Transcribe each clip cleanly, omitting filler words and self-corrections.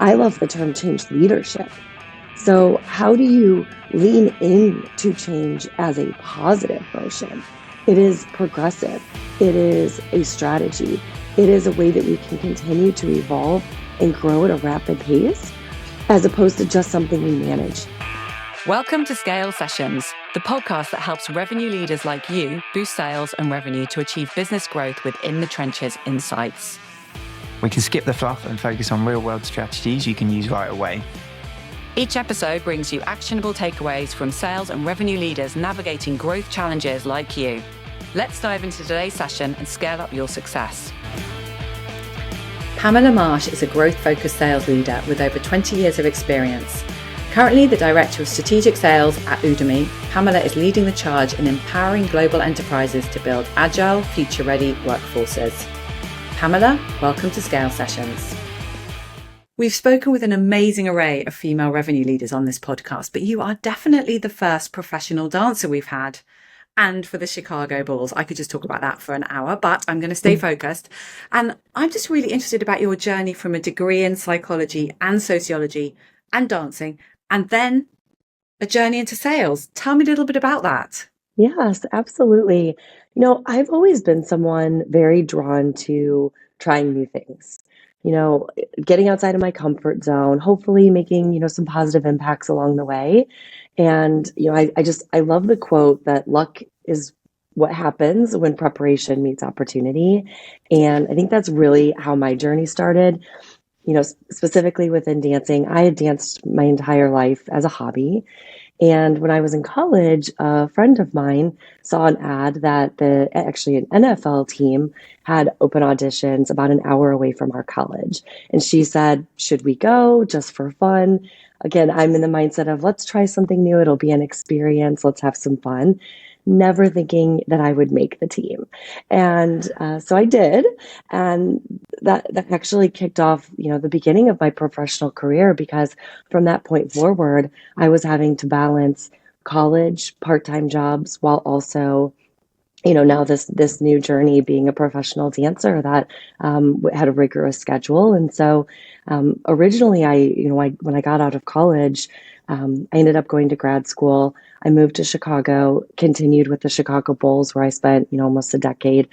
I love the term change leadership. So how do you lean into change as a positive motion? It is progressive. It is a strategy. It is a way that we can continue to evolve and grow at a rapid pace, as opposed to just something we manage. Welcome to Scale Sessions, the podcast that helps revenue leaders like you boost sales and revenue to achieve business growth with in the trenches insights. We can skip the fluff and focus on real-world strategies you can use right away. Each episode brings you actionable takeaways from sales and revenue leaders navigating growth challenges like you. Let's dive into today's session and scale up your success. Pamela Marsh is a growth-focused sales leader with over 20 years of experience. Currently the Director of Strategic Sales at Udemy, Pamela is leading the charge in empowering global enterprises to build agile, future-ready workforces. Pamela, welcome to Scale Sessions. We've spoken with an amazing array of female revenue leaders on this podcast, but you are definitely the first professional dancer we've had. And for the Chicago Bulls, I could just talk about that for an hour, but I'm going to stay focused. And I'm just really interested about your journey from a degree in psychology and sociology and dancing, and then a journey into sales. Tell me a little bit about that. Yes, absolutely. I've always been someone very drawn to trying new things, getting outside of my comfort zone, hopefully making, some positive impacts along the way. And, I love the quote that luck is what happens when preparation meets opportunity. And I think that's really how my journey started. Specifically within dancing, I had danced my entire life as a hobby. And when I was in college, a friend of mine saw an ad that actually an NFL team had open auditions about an hour away from our college. And she said, should we go just for fun? Again, I'm in the mindset of let's try something new. It'll be an experience. Let's have some fun. Never thinking that I would make the team. And so I did. And that actually kicked off, the beginning of my professional career, because from that point forward, I was having to balance college, part-time jobs, while also, now this new journey being a professional dancer that had a rigorous schedule. And so originally when I got out of college, I ended up going to grad school. I moved to Chicago, continued with the Chicago Bulls, where I spent, almost a decade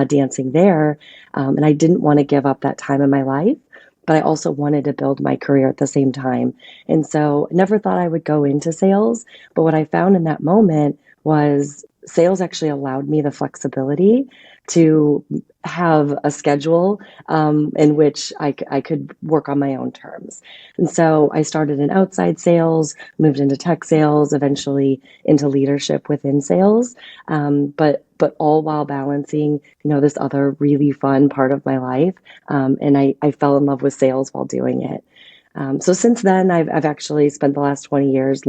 dancing there. And I didn't want to give up that time in my life, but I also wanted to build my career at the same time. And so I never thought I would go into sales. But what I found in that moment was sales actually allowed me the flexibility to have a schedule in which I could work on my own terms. And so I started in outside sales, moved into tech sales, eventually into leadership within sales, but all while balancing, this other really fun part of my life. And I fell in love with sales while doing it. So since then, I've actually spent the last 20 years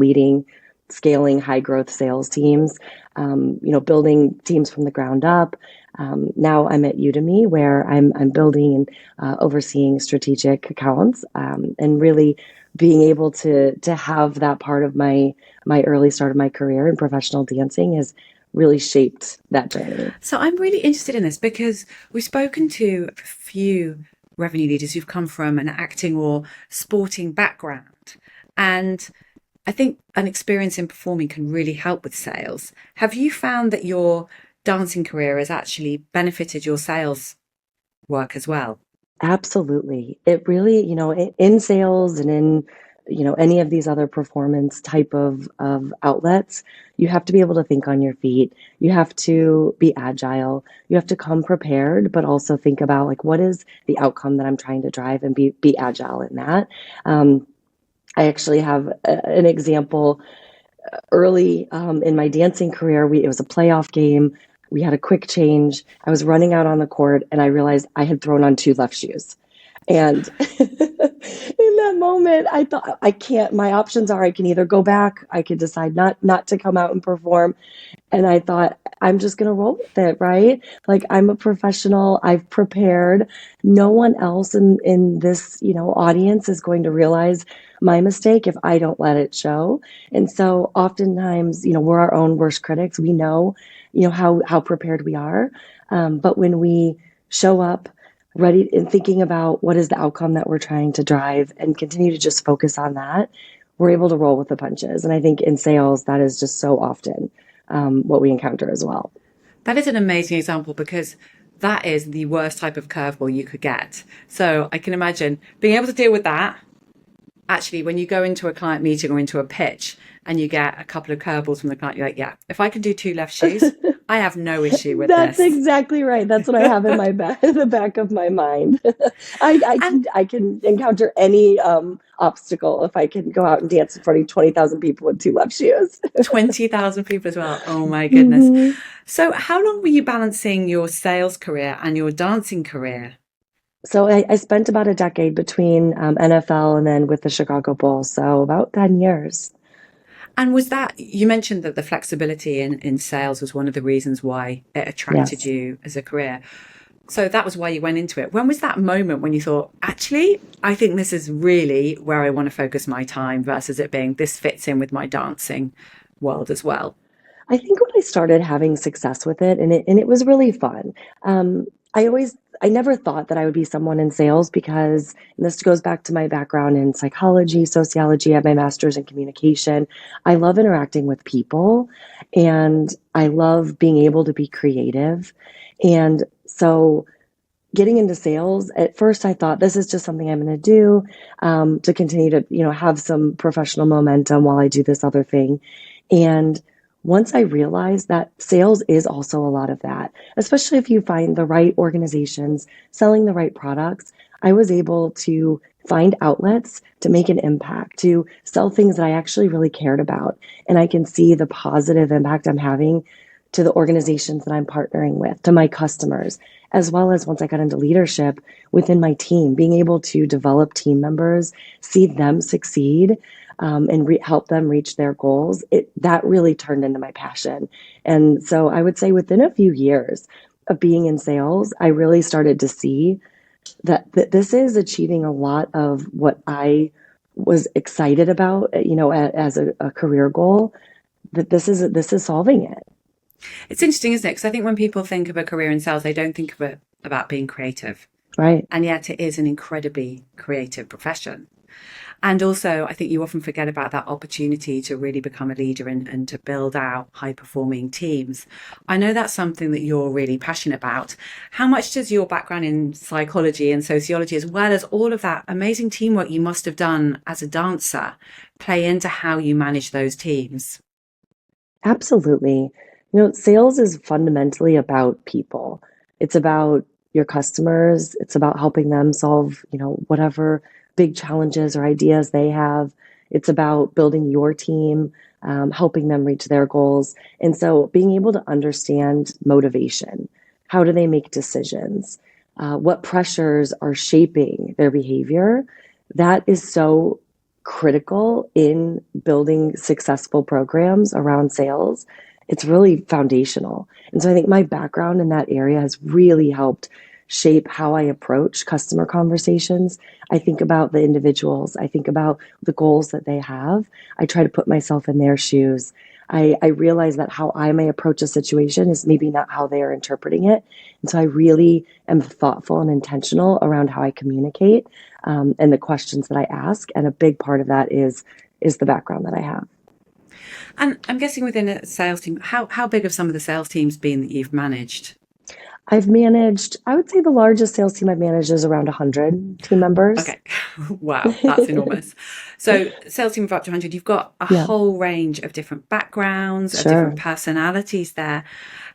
scaling high growth sales teams, building teams from the ground up. Now I'm at Udemy, where I'm building and overseeing strategic accounts, and really being able to have that part of my early start of my career in professional dancing has really shaped that journey. So I'm really interested in this because we've spoken to a few revenue leaders who've come from an acting or sporting background, and I think an experience in performing can really help with sales. Have you found that your dancing career has actually benefited your sales work as well? Absolutely. It really, in sales and in, any of these other performance type of outlets, you have to be able to think on your feet. You have to be agile. You have to come prepared, but also think about like, what is the outcome that I'm trying to drive, and be agile in that. I actually have an example early in my dancing career. It was a playoff game. We had a quick change. I was running out on the court and I realized I had thrown on 2 left shoes. And in that moment, I thought, my options are I can either go back, I could decide not to come out and perform. And I thought, I'm just going to roll with it, right? Like, I'm a professional. I've prepared. No one else in this, audience is going to realize my mistake if I don't let it show. And so oftentimes, we're our own worst critics. We know, how prepared we are. But when we show up, ready and thinking about what is the outcome that we're trying to drive and continue to just focus on that, we're able to roll with the punches. And I think in sales, that is just so often what we encounter as well. That is an amazing example because that is the worst type of curveball you could get. So I can imagine being able to deal with that. Actually, when you go into a client meeting or into a pitch and you get a couple of curveballs from the client, you're like, yeah, if I can do two left shoes, I have no issue with That's this. exactly right. That's what I have in my the back of my mind. And I can encounter any obstacle if I can go out and dance in front of 20,000 people with two left shoes. 20,000 people as well. Oh my goodness. Mhm. So how long were you balancing your sales career and your dancing career? So I spent about a decade between NFL and then with the Chicago Bulls, so about 10 years. And was that, you mentioned that the flexibility in sales was one of the reasons why it attracted Yes. you as a career. So that was why you went into it. When was that moment when you thought, actually, I think this is really where I want to focus my time versus it being this fits in with my dancing world as well? I think when I started having success with it, and it was really fun. Um, I never thought that I would be someone in sales because, and this goes back to my background in psychology, sociology. I have my master's in communication. I love interacting with people, and I love being able to be creative. And so, getting into sales, at first I thought this is just something I'm going to do to continue to, have some professional momentum while I do this other thing. And once I realized that sales is also a lot of that, especially if you find the right organizations selling the right products, I was able to find outlets to make an impact, to sell things that I actually really cared about. And I can see the positive impact I'm having to the organizations that I'm partnering with, to my customers, as well as once I got into leadership within my team, being able to develop team members, see them succeed, and help them reach their goals. That really turned into my passion. And so I would say within a few years of being in sales, I really started to see that this is achieving a lot of what I was excited about, as a career goal, that this is solving it. It's interesting, isn't it? Because I think when people think of a career in sales, they don't think of it about being creative. Right. And yet it is an incredibly creative profession. And also, I think you often forget about that opportunity to really become a leader and to build out high performing teams. I know that's something that you're really passionate about. How much does your background in psychology and sociology, as well as all of that amazing teamwork you must have done as a dancer, play into how you manage those teams? Absolutely. Sales is fundamentally about people. It's about your customers. It's about helping them solve, whatever big challenges or ideas they have. It's about building your team, helping them reach their goals. And so being able to understand motivation, how do they make decisions? What pressures are shaping their behavior? That is so critical in building successful programs around sales. It's really foundational. And so I think my background in that area has really helped shape how I approach customer conversations. I think about the individuals, I think about the goals that they have. I try to put myself in their shoes. I realize that how I may approach a situation is maybe not how they are interpreting it. And so I really am thoughtful and intentional around how I communicate, and the questions that I ask. And a big part of that is the background that I have. And I'm guessing within a sales team, how big have some of the sales teams been that you've managed? I've managed, I would say the largest sales team I've managed is around 100 team members. Okay. Wow, that's enormous. So sales team of up to 100, you've got a Yeah, whole range of different backgrounds, of different sure. personalities there.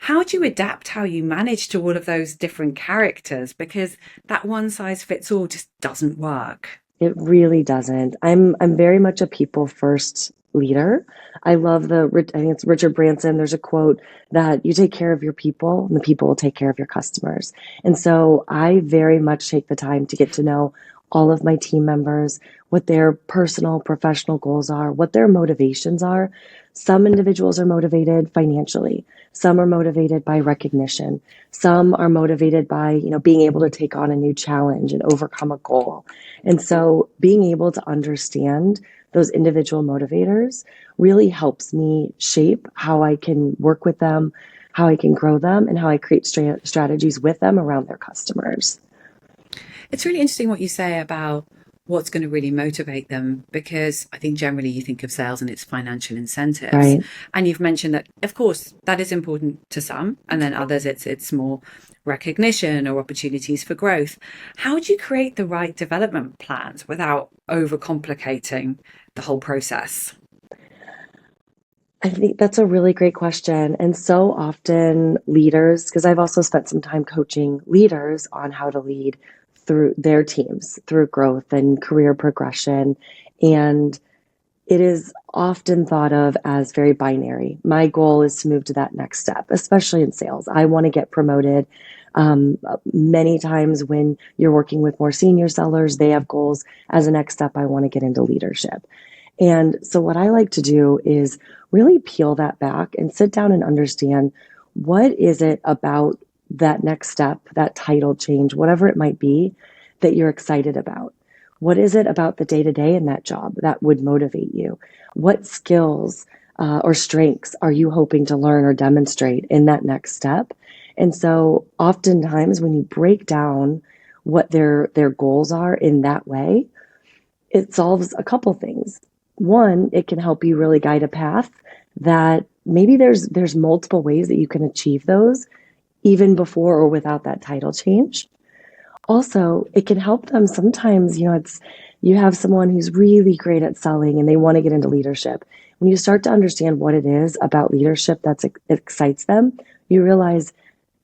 How do you adapt how you manage to all of those different characters? Because that one size fits all just doesn't work. It really doesn't. I'm very much a people first leader. I love I think it's Richard Branson. There's a quote that you take care of your people and the people will take care of your customers. And so I very much take the time to get to know all of my team members, what their personal, professional goals are, what their motivations are. Some individuals are motivated financially. Some are motivated by recognition. Some are motivated by, being able to take on a new challenge and overcome a goal. And so being able to understand those individual motivators really helps me shape how I can work with them, how I can grow them, and how I create strategies with them around their customers. It's really interesting what you say about what's going to really motivate them, because I think generally you think of sales and its financial incentives. Right. And you've mentioned that, of course, that is important to some, and then others it's more recognition or opportunities for growth. How do you create the right development plans without overcomplicating the whole process? I think that's a really great question. And so often leaders, because I've also spent some time coaching leaders on how to lead through their teams, through growth and career progression. And it is often thought of as very binary. My goal is to move to that next step, especially in sales. I want to get promoted. Many times when you're working with more senior sellers, they have goals. As a next step, I want to get into leadership. And so, what I like to do is really peel that back and sit down and understand what is it about that next step, that title change, whatever it might be, that you're excited about. What is it about the day to day in that job that would motivate you? What skills or strengths are you hoping to learn or demonstrate in that next step? And so, oftentimes, when you break down what their goals are in that way, it solves a couple things. One, it can help you really guide a path that maybe there's multiple ways that you can achieve those even before or without that title change. Also, it can help them sometimes, it's you have someone who's really great at selling and they want to get into leadership. When you start to understand what it is about leadership that excites them, you realize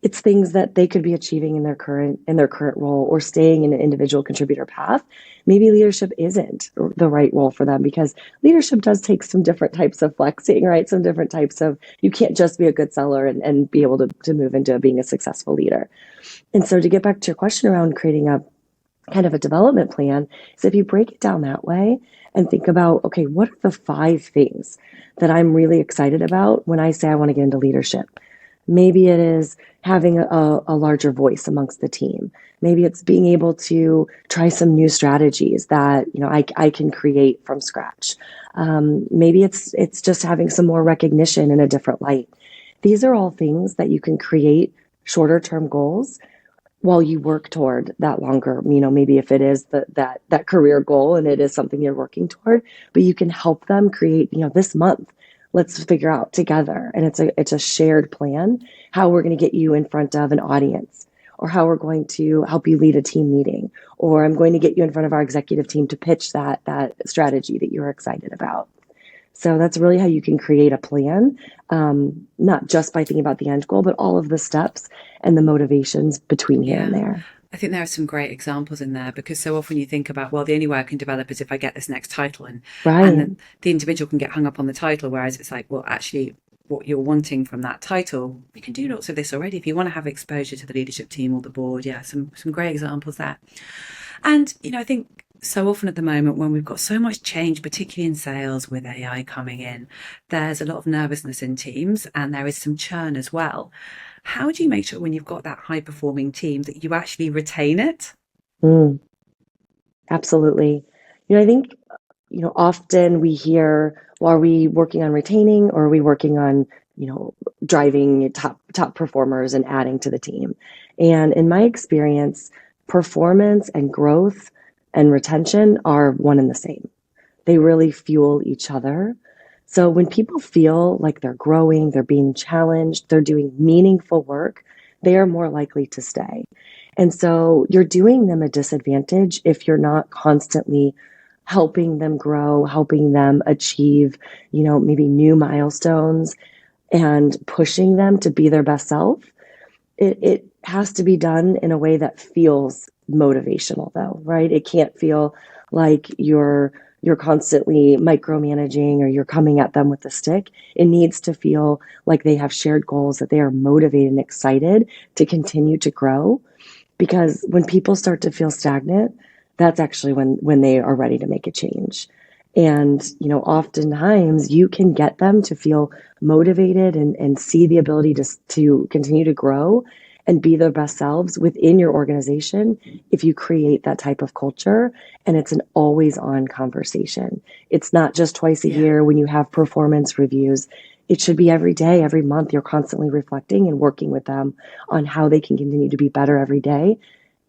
it's things that they could be achieving in their current role or staying in an individual contributor path. Maybe leadership isn't the right role for them because leadership does take some different types of flexing, right? Some different types of, you can't just be a good seller and be able to move into being a successful leader. And so to get back to your question around creating a kind of a development plan is if you break it down that way and think about, okay, what are the 5 things that I'm really excited about when I say I want to get into leadership? Maybe it is having a larger voice amongst the team. Maybe it's being able to try some new strategies that I can create from scratch. Maybe it's just having some more recognition in a different light. These are all things that you can create shorter term goals while you work toward that longer, maybe if it is that career goal and it is something you're working toward, but you can help them create, this month, let's figure out together. And it's a shared plan, how we're going to get you in front of an audience, or how we're going to help you lead a team meeting, or I'm going to get you in front of our executive team to pitch that strategy that you're excited about. So that's really how you can create a plan, not just by thinking about the end goal, but all of the steps and the motivations between here and Yeah. there. I think there are some great examples in there, because so often you think about, well, the only way I can develop is if I get this next title, and Right. then the individual can get hung up on the title, whereas it's like, well, actually, what you're wanting from that title, you can do lots of this already if you want to have exposure to the leadership team or the board. Yeah, some great examples there. And I think so often at the moment, when we've got so much change, particularly in sales with AI coming in, there's a lot of nervousness in teams and there is some churn as well. How do you make sure when you've got that high performing team that you actually retain it? Mm, absolutely. I think, often we hear, well, are we working on retaining or are we working on, driving top performers and adding to the team? And in my experience, performance and growth and retention are one and the same. They really fuel each other. So when people feel like they're growing, they're being challenged, they're doing meaningful work, they are more likely to stay. And so you're doing them a disadvantage if you're not constantly helping them grow, helping them achieve, maybe new milestones and pushing them to be their best self. It has to be done in a way that feels motivational though, right? It can't feel like you're constantly micromanaging or you're coming at them with a stick. It needs to feel like they have shared goals, that they are motivated and excited to continue to grow. Because when people start to feel stagnant, that's actually when they are ready to make a change. And, oftentimes you can get them to feel motivated and see the ability to continue to grow and be their best selves within your organization if you create that type of culture. And it's an always on conversation. It's not just twice a Yeah. year when you have performance reviews. It should be every day, every month. You're constantly reflecting and working with them on how they can continue to be better every day.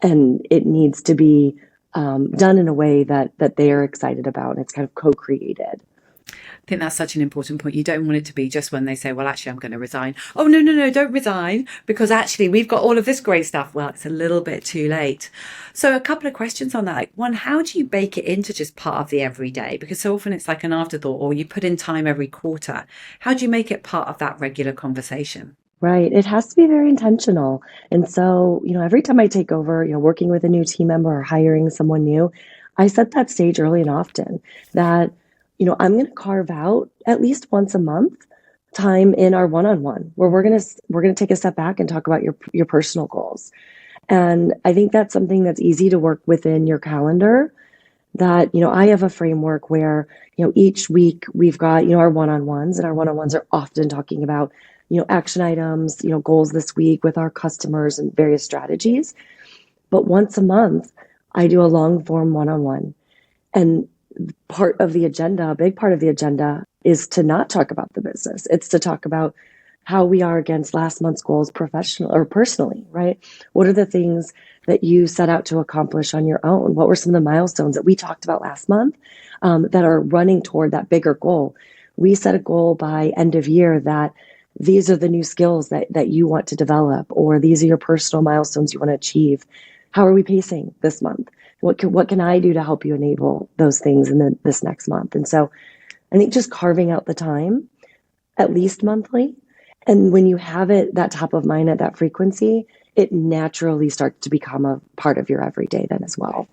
and it needs to be done in a way that they are excited about, and it's kind of co-created. I think that's such an important point. You don't want it to be just when they say, well, actually, I'm going to resign. Oh, no, no, no, don't resign, because actually we've got all of this great stuff. Well, it's a little bit too late. So a couple of questions on that. Like, one, how do you bake it into just part of the everyday? Because so often it's like an afterthought, or you put in time every quarter. How do you make it part of that regular conversation? Right. It has to be very intentional. And so, every time I take over, working with a new team member or hiring someone new, I set that stage early and often that, I'm going to carve out at least once a month time in our one-on-one where we're going to take a step back and talk about your personal goals. And I think that's something that's easy to work within your calendar, that, I have a framework where, each week we've got, our one-on-ones, and our one-on-ones are often talking about, action items, goals this week with our customers and various strategies. But once a month, I do a long form one-on-one. And part of the agenda, a big part of the agenda, is to not talk about the business. It's to talk about how we are against last month's goals, professional or personally, right? What are the things that you set out to accomplish on your own? What were some of the milestones that we talked about last month that are running toward that bigger goal? We set a goal by end of year that these are the new skills that you want to develop, or these are your personal milestones you want to achieve. How are we pacing this month? What can I do to help you enable those things in this next month? And so I think just carving out the time, at least monthly, and when you have it that top of mind at that frequency, it naturally starts to become a part of your everyday then as well.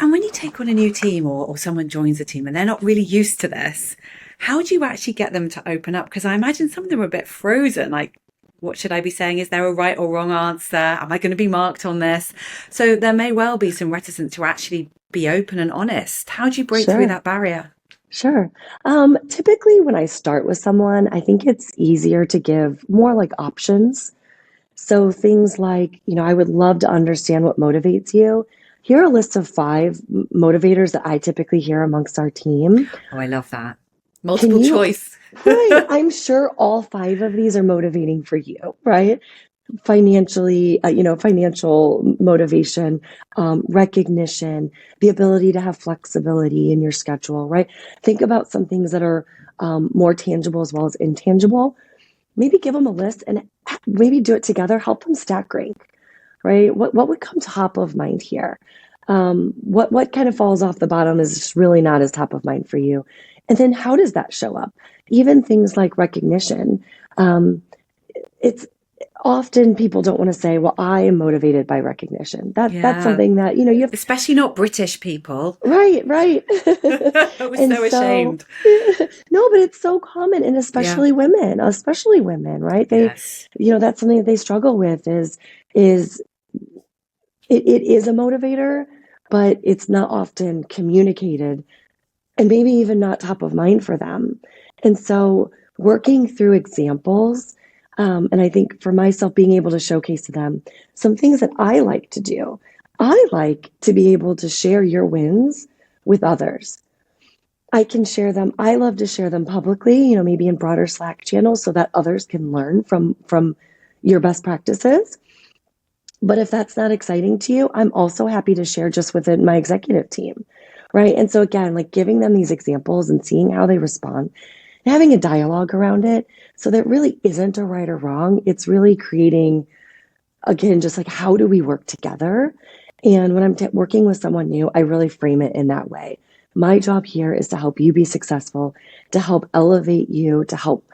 And when you take on a new team, or someone joins a team and they're not really used to this, how do you actually get them to open up? Because I imagine some of them are a bit frozen, like, what should I be saying? Is there a right or wrong answer? Am I going to be marked on this? So there may well be some reticence to actually be open and honest. How do you break through that barrier? Sure. Typically, when I start with someone, I think it's easier to give more like options. So things like, I would love to understand what motivates you. Here are a list of 5 motivators that I typically hear amongst our team. Oh, I love that. Multiple choice. Right. I'm sure all 5 of these are motivating for you, right? Financially, financial motivation, recognition, the ability to have flexibility in your schedule, right? Think about some things that are more tangible as well as intangible. Maybe give them a list and maybe do it together. Help them stack rank, right? What would come top of mind here? What kind of falls off the bottom is just really not as top of mind for you? And then how does that show up? Even things like recognition. It's often people don't want to say, well, I am motivated by recognition. That's something that, you have, especially not British people. Right. I was so ashamed. No, but it's so common, and especially women, right? Yes. That's something that they struggle with is it is a motivator, but it's not often communicated and maybe even not top of mind for them. And so working through examples, and I think for myself, being able to showcase to them some things that I like to do. I like to be able to share your wins with others. I can share them. I love to share them publicly, maybe in broader Slack channels so that others can learn from your best practices. But if that's not exciting to you, I'm also happy to share just within my executive team, right? And so again, like giving them these examples and seeing how they respond, and having a dialogue around it, so there really isn't a right or wrong. It's really creating, again, just like, how do we work together? And when I'm working with someone new, I really frame it in that way. My job here is to help you be successful, to help elevate you, to help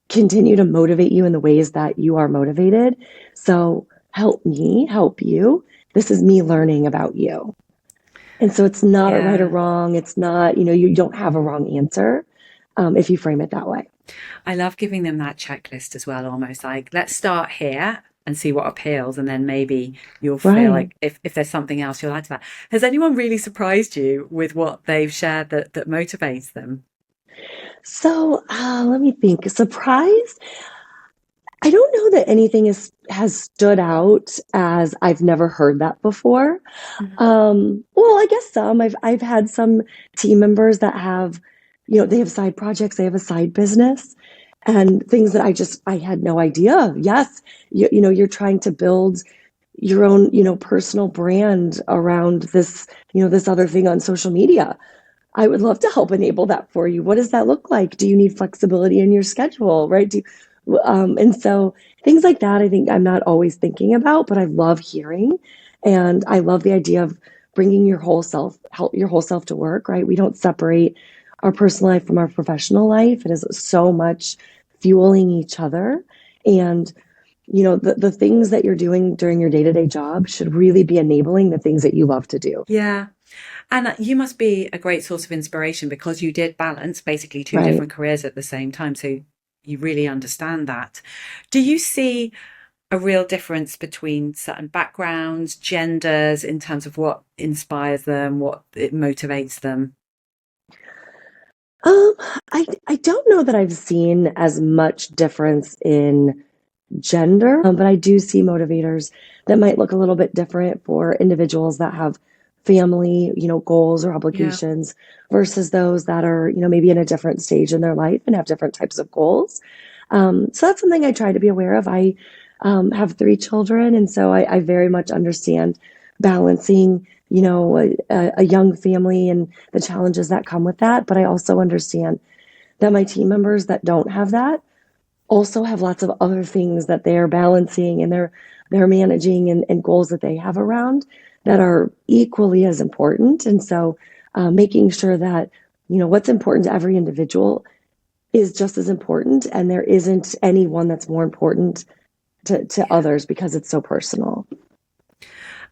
continue to motivate you in the ways that you are motivated. So help me help you. This is me learning about you. And so it's not a right or wrong. It's not, you don't have a wrong answer if you frame it that way. I love giving them that checklist as well, almost like, let's start here and see what appeals, and then maybe you'll feel like if there's something else you'll add to that. Has anyone really surprised you with what they've shared that motivates them? So let me think. Surprised? I don't know that anything has stood out as I've never heard that before. Well, I guess some. I've had some team members that have, they have side projects, they have a side business, and things that I had no idea of. Yes, you're trying to build, your own, personal brand around this, this other thing on social media. I would love to help enable that for you. What does that look like? Do you need flexibility in your schedule, right? And so things like that, I think I'm not always thinking about, but I love hearing, and I love the idea of bringing your whole self, help your whole self to work, right? We don't separate our personal life from our professional life. It is so much fueling each other, and the things that you're doing during your day-to-day job should really be enabling the things that you love to do. Yeah. And you must be a great source of inspiration because you did balance basically two Right. different careers at the same time. So you really understand that. Do you see a real difference between certain backgrounds, genders, in terms of what inspires them, what it motivates them? Um, I don't know that I've seen as much difference in gender, but I do see motivators that might look a little bit different for individuals that have family, goals or Yeah. obligations versus those that are, maybe in a different stage in their life and have different types of goals. So that's something I try to be aware of. I have three children, and so I very much understand balancing, a young family and the challenges that come with that. But I also understand that my team members that don't have that also have lots of other things that they're balancing and they're managing, and goals that they have around that are equally as important. And so making sure that what's important to every individual is just as important, and there isn't any one that's more important to Yeah. others because it's so personal.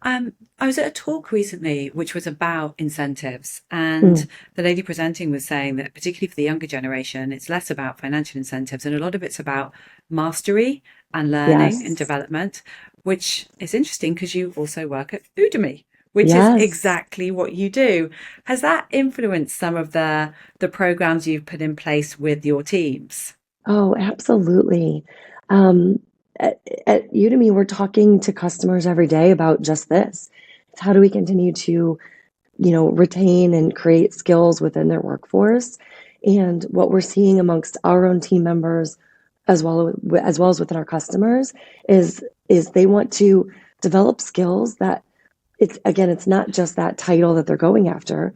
I was at a talk recently which was about incentives, and Mm, the lady presenting was saying that, particularly for the younger generation, it's less about financial incentives and a lot of it's about mastery and learning and yes. development, which is interesting because you also work at Udemy, which is Yes. exactly what you do. Has that influenced some of the programs you've put in place with your teams? Oh, absolutely. Um, at Udemy, we're talking to customers every day about just this. It's how do we continue to retain and create skills within their workforce. And what we're seeing amongst our own team members, as well as within our customers, is they want to develop skills that it's not just that title that they're going after.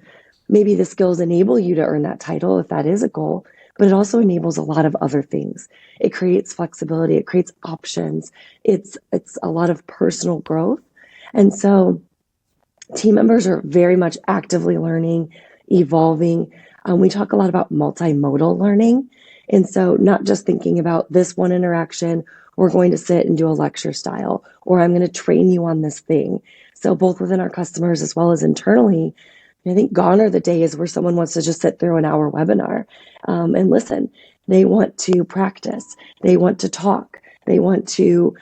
Maybe the skills enable you to earn that title if that is a goal, but it also enables a lot of other things. It creates flexibility, it creates options. It's a lot of personal growth. And so team members are very much actively learning, evolving. We talk a lot about multimodal learning. And so, not just thinking about this one interaction, we're going to sit and do a lecture style, or I'm going to train you on this thing. So, both within our customers as well as internally, I think gone are the days where someone wants to just sit through an hour webinar and listen. They want to practice, they want to talk, they want to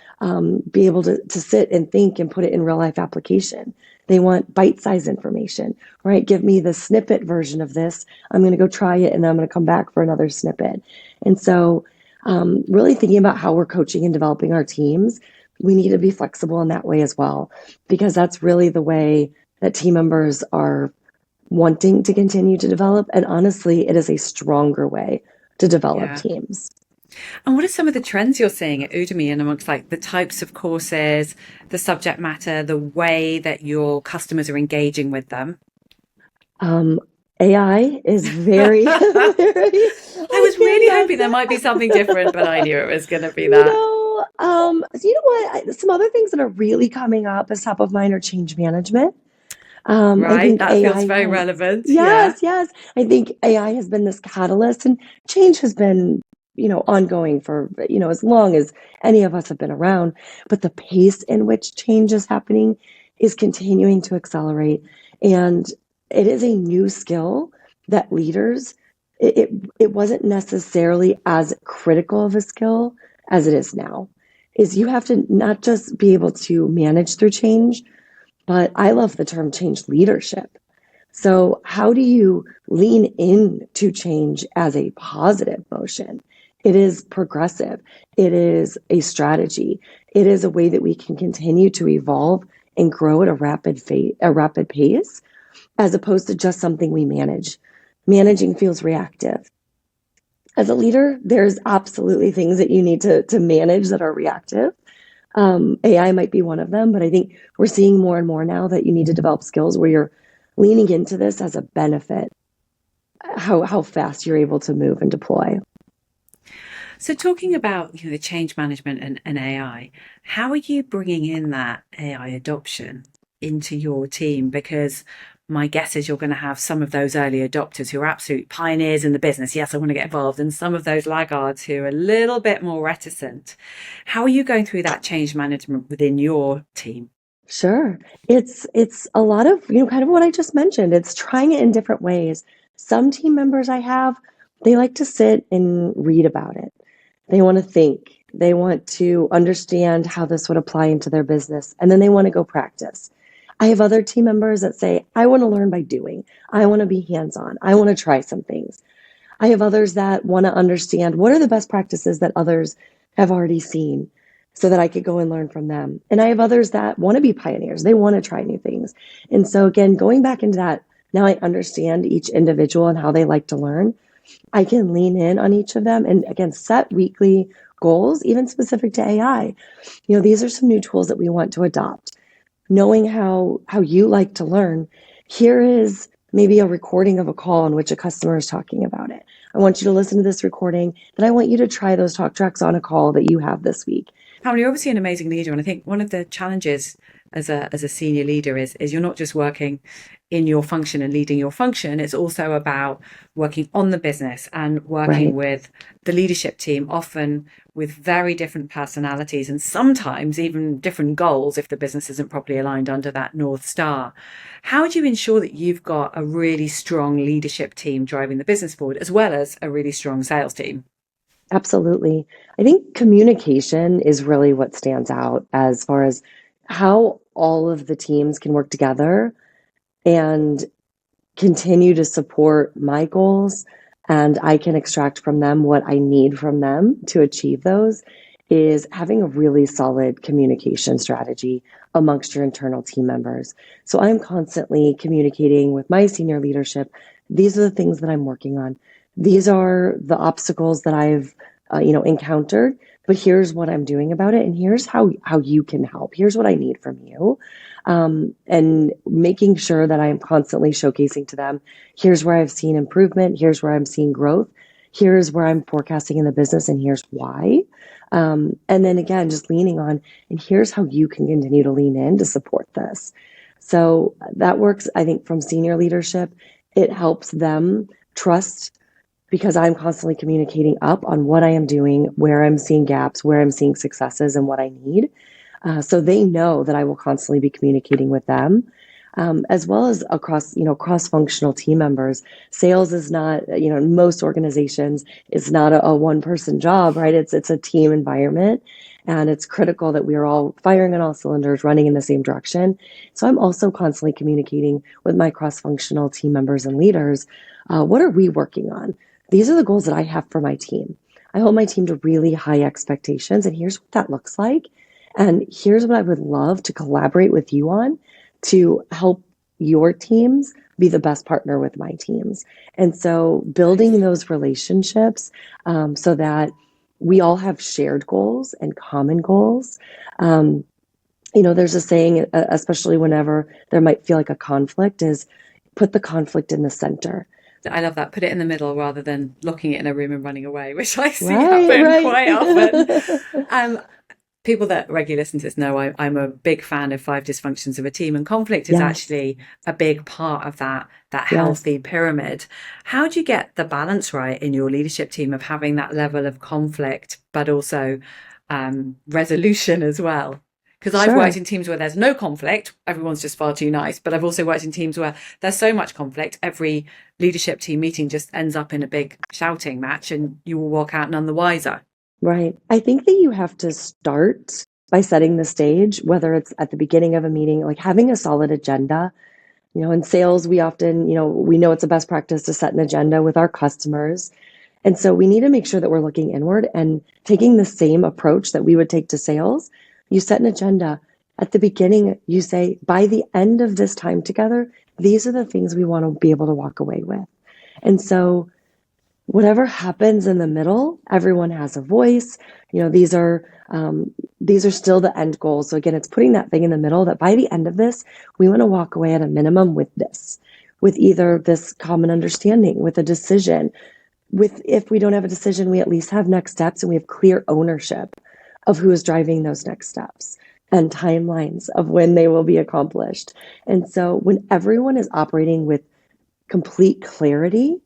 be able to sit and think and put it in real life application. They want bite-sized information, right? Give me the snippet version of this. I'm going to go try it, and then I'm going to come back for another snippet. And so, really thinking about how we're coaching and developing our teams, we need to be flexible in that way as well, because that's really the way that team members are wanting to continue to develop. And honestly, it is a stronger way to develop Yeah. teams. And what are some of the trends you're seeing at Udemy and amongst like the types of courses, the subject matter, the way that your customers are engaging with them? Um, AI is very, very, I I was can't really not hoping there might be something different, but I knew it was going to be that. So you know what? Some other things that are really coming up as top of mind are change management. I Right? think That feels AI very has, relevant. yes, Yeah. yes. I think AI has been this catalyst, and change has been, ongoing for, as long as any of us have been around. But the pace in which change is happening is continuing to accelerate. And it is a new skill that leaders, it wasn't necessarily as critical of a skill as it is now. Is you have to not just be able to manage through change, but I love the term change leadership. So, how do you lean into change as a positive motion? It is progressive, it is a strategy, it is a way that we can continue to evolve and grow at a rapid pace, as opposed to just something we manage. Managing feels reactive. As a leader, there's absolutely things that you need to manage that are reactive. AI might be one of them, but I think we're seeing more and more now that you need to develop skills where you're leaning into this as a benefit, how fast you're able to move and deploy. So talking about the change management and AI, how are you bringing in that AI adoption into your team? Because my guess is you're going to have some of those early adopters who are absolute pioneers in the business. Yes, I want to get involved. And some of those laggards who are a little bit more reticent. How are you going through that change management within your team? Sure. It's a lot of, kind of what I just mentioned. It's trying it in different ways. Some team members I have, they like to sit and read about it. They want to think. They want to understand how this would apply into their business, and then they want to go practice. I have other team members that say, I want to learn by doing. I want to be hands-on. I want to try some things. I have others that want to understand what are the best practices that others have already seen so that I could go and learn from them. And I have others that want to be pioneers. They want to try new things. And so again, going back into that, now I understand each individual and how they like to learn. I can lean in on each of them and again, set weekly goals, even specific to AI. These are some new tools that we want to adopt. Knowing how you like to learn, here is maybe a recording of a call in which a customer is talking about it. I want you to listen to this recording, then I want you to try those talk tracks on a call that you have this week. Pamela, you're obviously an amazing leader, and I think one of the challenges as a senior leader is you're not just working in your function and leading your function. It's also about working on the business and working with the leadership team, often with very different personalities and sometimes even different goals if the business isn't properly aligned under that North Star. How do you ensure that you've got a really strong leadership team driving the business forward, as well as a really strong sales team? Absolutely. I think communication is really what stands out as far as how all of the teams can work together and continue to support my goals, and I can extract from them what I need from them to achieve those, is having a really solid communication strategy amongst your internal team members. So I'm constantly communicating with my senior leadership. These are the things that I'm working on. These are the obstacles that I've encountered, but here's what I'm doing about it, and here's how you can help. Here's what I need from you. And making sure that I am constantly showcasing to them, here's where I've seen improvement, here's where I'm seeing growth, here's where I'm forecasting in the business, and here's why. And then again, just leaning on, and here's how you can continue to lean in to support this. So that works, I think, from senior leadership. It helps them trust because I'm constantly communicating up on what I am doing, where I'm seeing gaps, where I'm seeing successes, and what I need. So they know that I will constantly be communicating with them, as well as across, cross-functional team members. Sales is not, in most organizations, it's not a one-person job, right? It's a team environment, and it's critical that we are all firing on all cylinders, running in the same direction. So I'm also constantly communicating with my cross-functional team members and leaders. What are we working on? These are the goals that I have for my team. I hold my team to really high expectations, and here's what that looks like. And here's what I would love to collaborate with you on to help your teams be the best partner with my teams. And so building those relationships so that we all have shared goals and common goals. There's a saying, especially whenever there might feel like a conflict, is put the conflict in the center. I love that. Put it in the middle rather than locking it in a room and running away, which I see happen quite often. People that regularly listen to this know I'm a big fan of 5 dysfunctions of a team, and conflict is actually a big part of that healthy pyramid. How do you get the balance right in your leadership team of having that level of conflict, but also resolution as well? Because I've worked in teams where there's no conflict, everyone's just far too nice. But I've also worked in teams where there's so much conflict, every leadership team meeting just ends up in a big shouting match and you will walk out none the wiser. Right. I think that you have to start by setting the stage, whether it's at the beginning of a meeting, like having a solid agenda. In sales, we often, we know it's a best practice to set an agenda with our customers. And so we need to make sure that we're looking inward and taking the same approach that we would take to sales. You set an agenda. At the beginning, you say, by the end of this time together, these are the things we want to be able to walk away with. And so whatever happens in the middle, everyone has a voice. You know, these are still the end goals. So again, it's putting that thing in the middle that by the end of this, we want to walk away at a minimum with this, with either this common understanding, with a decision, with if we don't have a decision, we at least have next steps and we have clear ownership of who is driving those next steps and timelines of when they will be accomplished. And so when everyone is operating with complete clarity,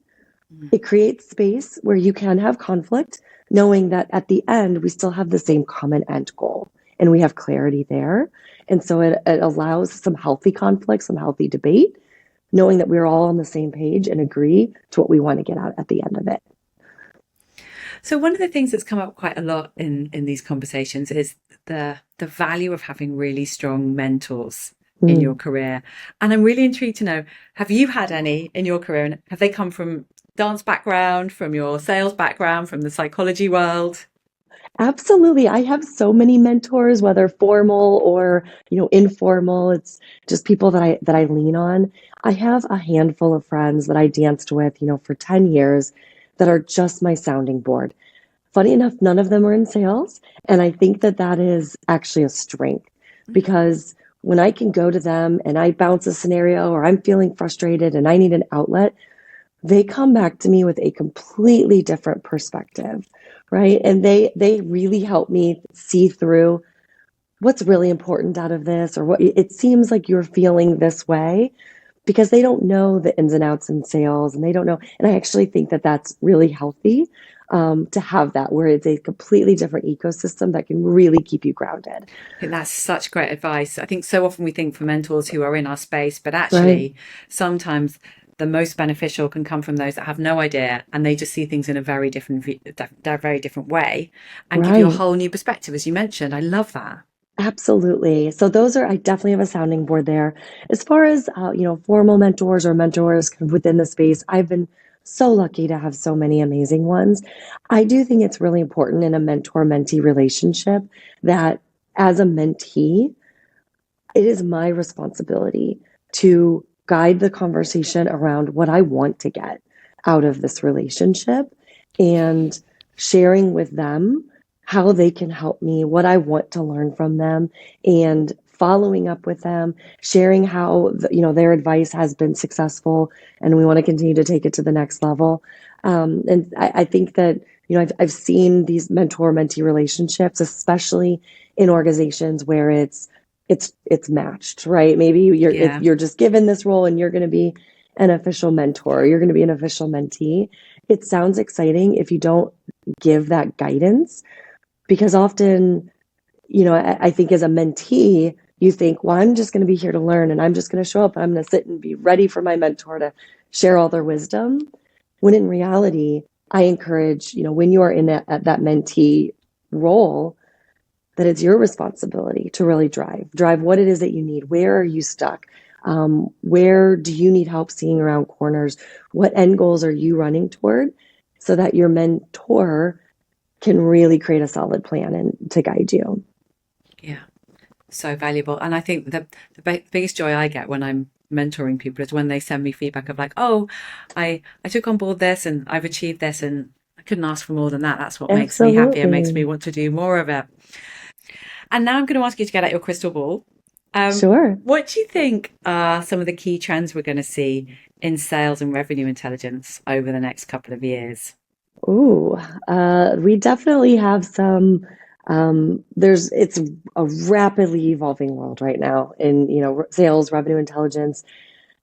it creates space where you can have conflict, knowing that at the end, we still have the same common end goal and we have clarity there. And so it allows some healthy conflict, some healthy debate, knowing that we're all on the same page and agree to what we want to get out at the end of it. So one of the things that's come up quite a lot in these conversations is the value of having really strong mentors in your career. And I'm really intrigued to know, have you had any in your career, and have they come from dance background, from your sales background, from the psychology world? Absolutely. I have so many mentors, whether formal or, informal. It's just people that I lean on. I have a handful of friends that I danced with, for 10 years that are just my sounding board. Funny enough, none of them are in sales, and I think that that is actually a strength because when I can go to them and I bounce a scenario or I'm feeling frustrated and I need an outlet, they come back to me with a completely different perspective, right? And they really help me see through what's really important out of this, or what it seems like you're feeling this way, because they don't know the ins and outs in sales and they don't know. And I actually think that that's really healthy, to have that where it's a completely different ecosystem that can really keep you grounded. I think that's such great advice. I think so often we think for mentors who are in our space, but Right. actually sometimes the most beneficial can come from those that have no idea and they just see things in a very very different way and give you a Right. whole new perspective, as you mentioned. I love that. Absolutely. So I definitely have a sounding board there. As far as, formal mentors or mentors kind of within the space, I've been so lucky to have so many amazing ones. I do think it's really important in a mentor-mentee relationship that as a mentee, it is my responsibility to guide the conversation around what I want to get out of this relationship and sharing with them how they can help me, what I want to learn from them, and following up with them, sharing how their advice has been successful, and we want to continue to take it to the next level. And I think that I've seen these mentor-mentee relationships, especially in organizations where it's matched, right? Maybe Yeah. you're just given this role and you're going to be an official mentor, you're going to be an official mentee. It sounds exciting if you don't give that guidance, because often, I think as a mentee, you think, well, I'm just going to be here to learn and I'm just going to show up and I'm going to sit and be ready for my mentor to share all their wisdom. When in reality, I encourage, when you are in that mentee role, that it's your responsibility to really drive what it is that you need. Where are you stuck? Where do you need help seeing around corners? What end goals are you running toward, so that your mentor can really create a solid plan and to guide you? Yeah. So valuable. And I think the biggest joy I get when I'm mentoring people is when they send me feedback of like, oh, I took on board this and I've achieved this and I couldn't ask for more than that. That's what makes me happy and makes me Absolutely. want to do more of it. And now I'm going to ask you to get out your crystal ball. Sure. What do you think are some of the key trends we're going to see in sales and revenue intelligence over the next couple of years? Ooh, we definitely have some. It's a rapidly evolving world right now in, sales, revenue intelligence.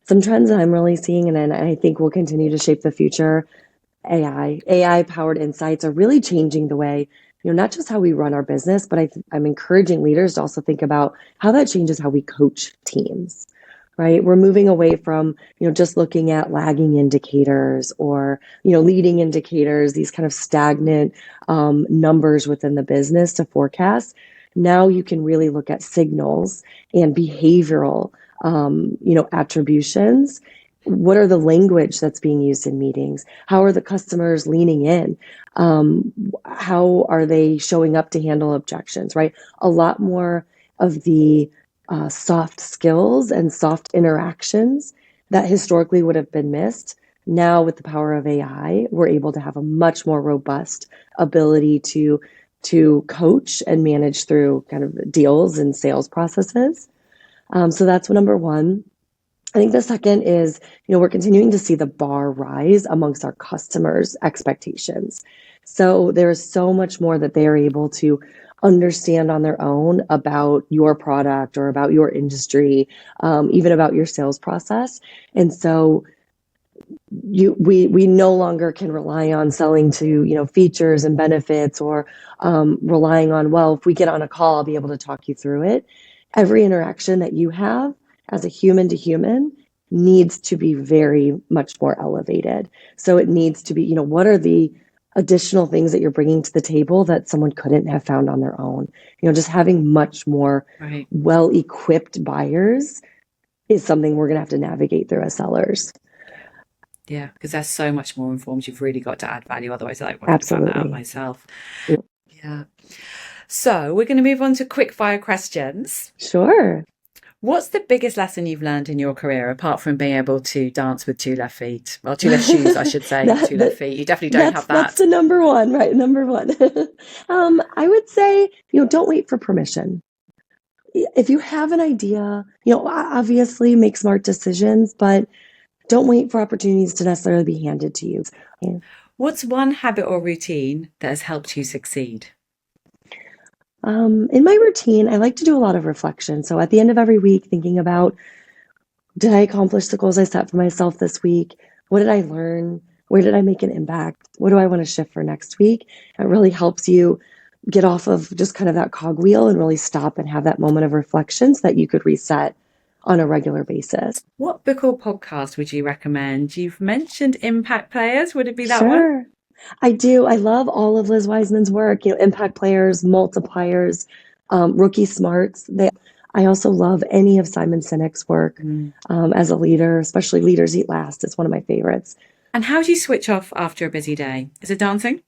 Some trends that I'm really seeing, and then I think will continue to shape the future. AI powered insights are really changing the way, not just how we run our business, but I'm encouraging leaders to also think about how that changes how we coach teams, right? We're moving away from, just looking at lagging indicators or, leading indicators, these kind of stagnant numbers within the business to forecast. Now you can really look at signals and behavioral, attributions. What are the language that's being used in meetings? How are the customers leaning in? How are they showing up to handle objections, right? A lot more of the soft skills and soft interactions that historically would have been missed Now, with the power of AI, we're able to have a much more robust ability to coach and manage through kind of deals and sales processes. So that's number one. I think the second is, we're continuing to see the bar rise amongst our customers' expectations. So there is so much more that they are able to understand on their own about your product or about your industry, even about your sales process. And so we no longer can rely on selling to, features and benefits, or relying on, well, if we get on a call, I'll be able to talk you through it. Every interaction that you have as a human to human needs to be very much more elevated. So it needs to be, what are the additional things that you're bringing to the table that someone couldn't have found on their own? Just having much more well-equipped buyers is something we're going to have to navigate through as sellers. Yeah, because they're so much more informed. You've really got to add value. Otherwise, I wouldn't have found that out myself. Yeah. So we're going to move on to quick fire questions. Sure. What's the biggest lesson you've learned in your career, apart from being able to dance with 2 left feet? Well, 2 left shoes, I should say. 2 left feet. You definitely don't have that. That's the number one, right? Number one. I would say, don't wait for permission. If you have an idea, obviously make smart decisions, but don't wait for opportunities to necessarily be handed to you. Yeah. What's one habit or routine that has helped you succeed? In my routine, I like to do a lot of reflection. So at the end of every week, thinking about, did I accomplish the goals I set for myself this week? What did I learn? Where did I make an impact? What do I want to shift for next week? It really helps you get off of just kind of that cogwheel and really stop and have that moment of reflection so that you could reset on a regular basis. What book or podcast would you recommend? You've mentioned Impact Players. Would it be that Sure. one? I do. I love all of Liz Wiseman's work, Impact Players, Multipliers, Rookie Smarts. I also love any of Simon Sinek's work as a leader, especially Leaders Eat Last. It's one of my favorites. And how do you switch off after a busy day? Is it dancing?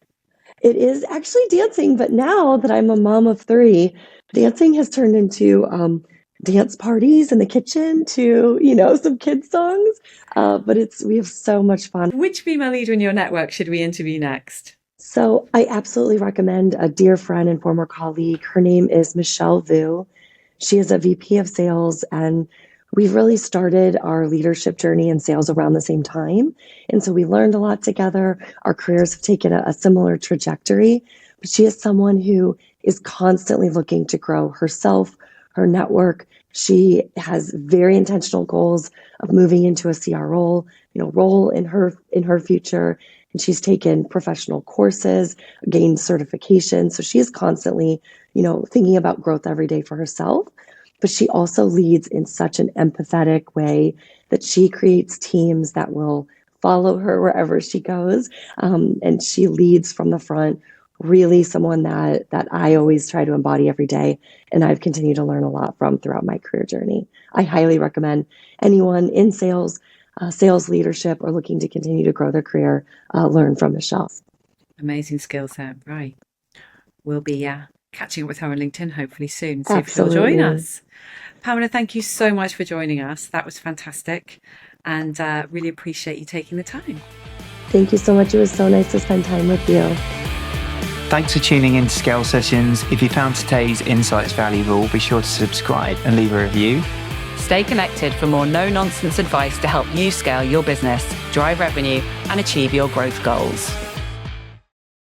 It is actually dancing, but now that I'm a mom of 3, dancing has turned into dance parties in the kitchen to, some kids songs. But we have so much fun. Which female leader in your network should we interview next? So I absolutely recommend a dear friend and former colleague. Her name is Michelle Vu. She is a VP of sales, and we've really started our leadership journey in sales around the same time. And so we learned a lot together. Our careers have taken a similar trajectory, but she is someone who is constantly looking to grow herself, her network. She has very intentional goals of moving into a CR role in her future. And she's taken professional courses, gained certification. So she is constantly, thinking about growth every day for herself. But she also leads in such an empathetic way that she creates teams that will follow her wherever she goes. And she leads from the front. Really someone that I always try to embody every day, and I've continued to learn a lot from throughout my career journey. I highly recommend anyone in sales, sales leadership, or looking to continue to grow their career, learn from Michelle. Amazing skill set, right? We'll be catching up with her on LinkedIn hopefully soon. See if she'll join us. Pamela, thank you so much for joining us. That was fantastic, and really appreciate you taking the time. Thank you so much. It was so nice to spend time with you. Thanks for tuning in to Scale Sessions. If you found today's insights valuable, be sure to subscribe and leave a review. Stay connected for more no-nonsense advice to help you scale your business, drive revenue, and achieve your growth goals.